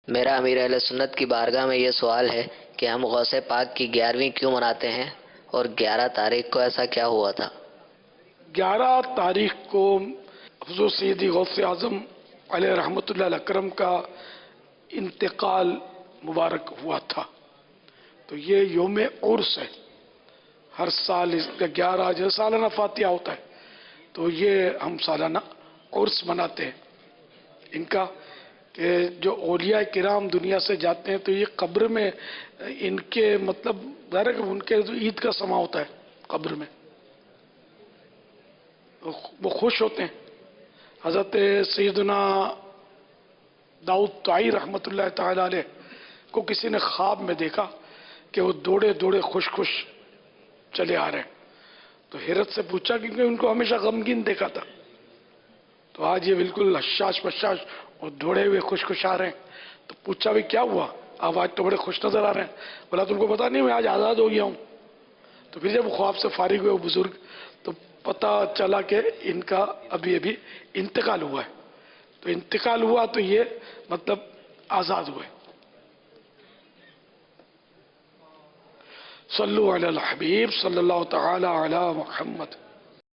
میرا امیر اہل سنت کی بارگاہ میں یہ سوال ہے کہ ہم غوث پاک کی 11ویں کیوں مناتے ہیں، اور 11 تاریخ کو ایسا کیا ہوا تھا؟ 11 تاریخ کو حضور سیدی غوث اعظم علیہ رحمۃ اللہ اکرم کا انتقال مبارک ہوا تھا، تو یہ یوم عرس ہے۔ ہر سال اس کا 11 جو سالانہ فاتحہ ہوتا ہے، تو یہ ہم سالانہ عرس مناتے ہیں ان کا، کہ جو اولیاء کرام دنیا سے جاتے ہیں تو یہ قبر میں ان کے مطلب ظاہر ہے کہ ان کے عید کا سما ہوتا ہے قبر میں، وہ خوش ہوتے ہیں۔ حضرت سیدنا داؤد طائی رحمۃ اللہ تعالی علیہ کو کسی نے خواب میں دیکھا کہ وہ دوڑے دوڑے خوش خوش چلے آ رہے ہیں، تو حیرت سے پوچھا کیونکہ ان کو ہمیشہ غمگین دیکھا تھا، تو آج یہ بالکل حشاش بشاش اور دوڑے ہوئے خوش خوش آ رہے ہیں، تو پوچھا بھی کیا ہوا، آپ آج تو بڑے خوش نظر آ رہے ہیں؟ بولا تم کو پتا نہیں میں آج آزاد ہو گیا ہوں۔ تو پھر جب وہ خواب سے فارغ ہوئے وہ بزرگ، تو پتا چلا کہ ان کا ابھی ابھی انتقال ہوا ہے، تو انتقال ہوا تو یہ مطلب آزاد ہوئے۔ صلو علی الحبیب صلی اللہ تعالی علی محمد۔